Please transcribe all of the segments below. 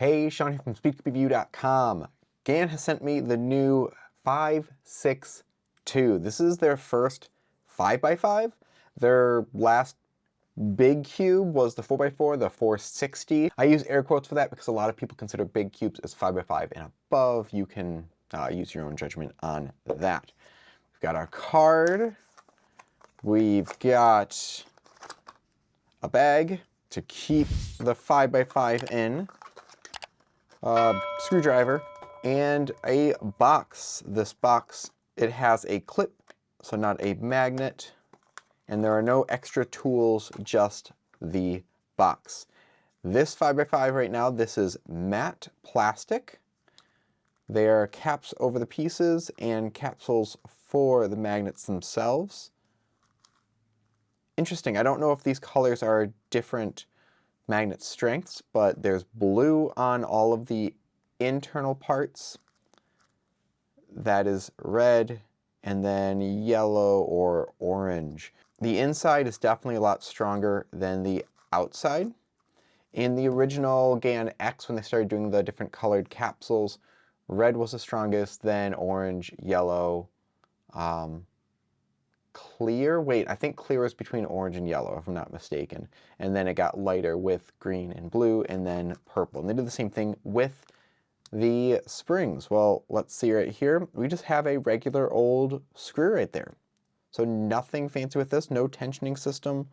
Hey, Sean here from SpeedCubeReview.com. GAN has sent me the new 562. This is their first 5x5. Their last big cube was the 4x4, the 460. I use air quotes for that because a lot of people consider big cubes as 5x5 and above. You can use your own judgment on that. We've got our card. We've got a bag to keep the 5x5 in. Screwdriver, and a box. This box, it has a clip, so not a magnet, and there are no extra tools, just the box. This 5x5 right now, this is matte plastic. There are caps over the pieces and capsules for the magnets themselves. Interesting, I don't know if these colors are different magnet strengths, but there's blue on all of the internal parts. That is red, and then yellow or orange. The inside is definitely a lot stronger than the outside. In the original GAN X, when they started doing the different colored capsules, red was the strongest, then orange, yellow, clear. Wait, I think clear was between orange and yellow, if I'm not mistaken. And then it got lighter with green and blue, and then purple. And they did the same thing with the springs. Well, let's see right here. We just have a regular old screw right there. So nothing fancy with this, no tensioning system,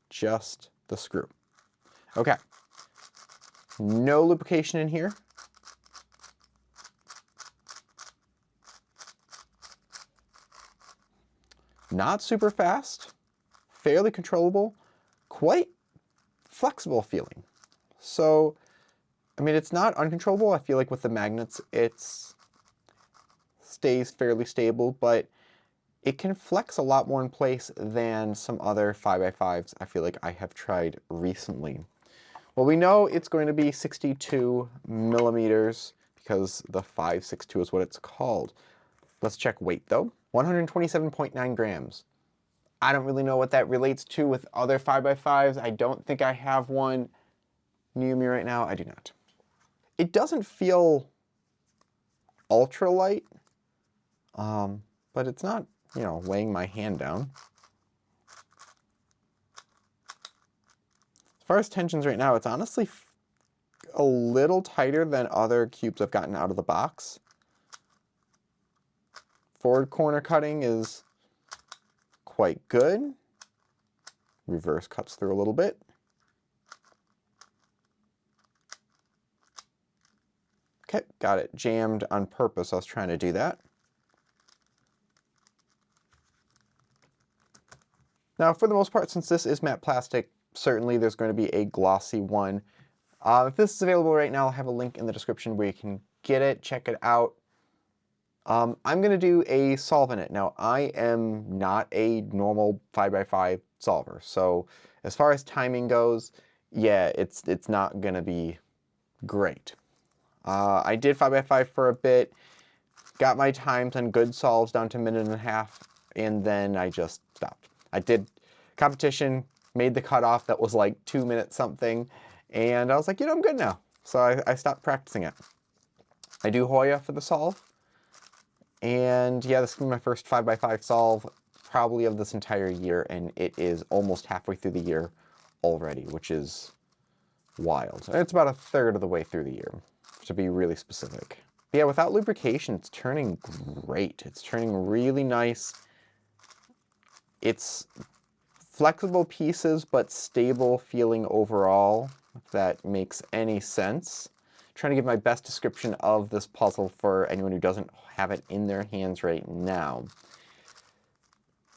just the screw. Okay, no lubrication in here. Not super fast, fairly controllable, quite flexible feeling. So, I mean, it's not uncontrollable. I feel like with the magnets, it stays fairly stable, but it can flex a lot more in place than some other 5x5s I feel like I have tried recently. Well, we know it's going to be 62 millimeters because the 562 is what it's called. Let's check weight though. 127.9 grams. I don't really know what that relates to with other 5x5s. I don't think I have one near me right now. I do not. It doesn't feel ultra light, but it's not, you know, weighing my hand down. As far as tensions right now, it's honestly a little tighter than other cubes I've gotten out of the box. Forward corner cutting is quite good. Reverse cuts through a little bit. Okay, got it jammed on purpose. I was trying to do that. Now, for the most part, since this is matte plastic, certainly there's going to be a glossy one. If this is available right now, I'll have a link in the description where you can get it, check it out. I'm going to do a solve in it. Now, I am not a normal 5x5 solver, so as far as timing goes, yeah, it's not going to be great. I did 5x5 for a bit, got my times on good solves down to a minute and a half, and then I just stopped. I did competition, made the cutoff that was like 2 minutes something, and I was like, you know, I'm good now. So I stopped practicing it. I do Hoya for the solve. And yeah, this is my first 5x5 solve probably of this entire year, and it is almost halfway through the year already, which is wild. It's about a third of the way through the year, to be really specific. But yeah, without lubrication, it's turning great. It's turning really nice. It's flexible pieces, but stable feeling overall, if that makes any sense. Trying to give my best description of this puzzle for anyone who doesn't have it in their hands right now.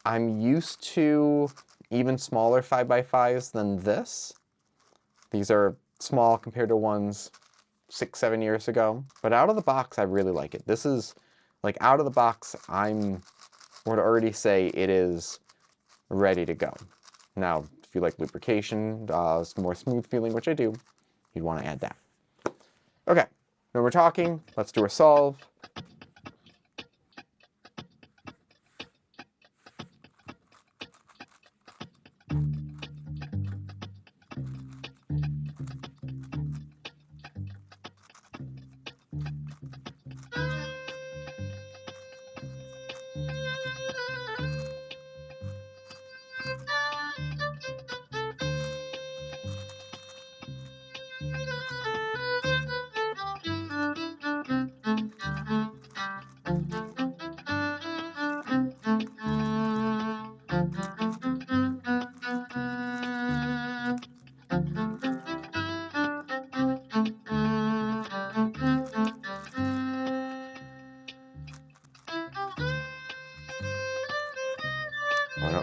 I'm used to even smaller 5x5s than this. These are small compared to ones 6-7 years ago, but out of the box, I really like it. This is, like, out of the box, I would already say it is ready to go. Now, if you like lubrication, more smooth feeling, which I do, you'd want to add that. Okay, when we're talking, let's do a solve.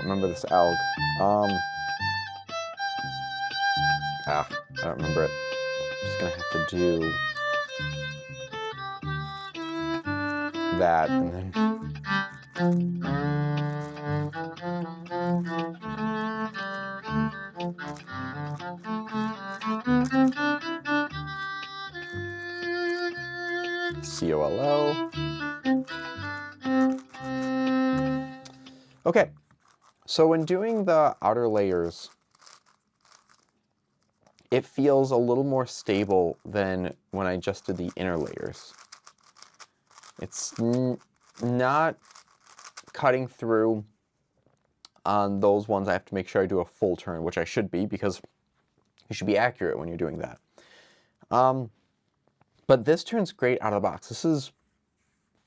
don't remember this alg. I don't remember it. I'm just gonna have to do that and then. COLO. Okay, so when doing the outer layers, it feels a little more stable than when I just did the inner layers. It's not cutting through on those ones. I have to make sure I do a full turn, which I should be, because you should be accurate when you're doing that. But this turns great out of the box. This is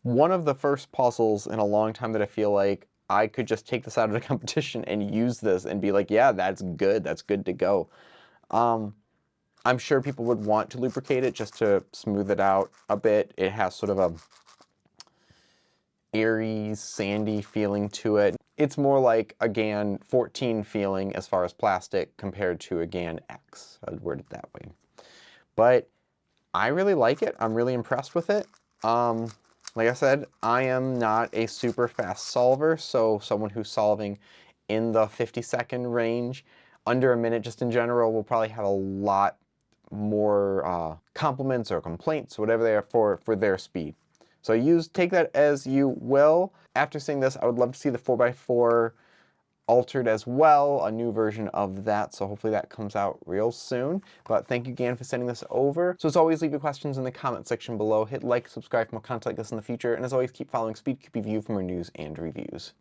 one of the first puzzles in a long time that I feel like I could just take this out of the competition and use this and be like, yeah, that's good to go. I'm sure people would want to lubricate it just to smooth it out a bit. It has sort of a airy, sandy feeling to it. It's more like a GAN 14 feeling as far as plastic compared to a GAN X. I'd word it that way. But I really like it. I'm really impressed with it. Like I said, I am not a super fast solver, so someone who's solving in the 50-second range, under a minute just in general, will probably have a lot more compliments or complaints, whatever they are, for their speed. So take that as you will. After seeing this, I would love to see the 4x4 altered as well, a new version of that, so hopefully that comes out real soon. But thank you again for sending this over. So as always, leave your questions in the comment section below. Hit like, subscribe for more content like this in the future, and as always, keep following SpeedCube Review for more news and reviews.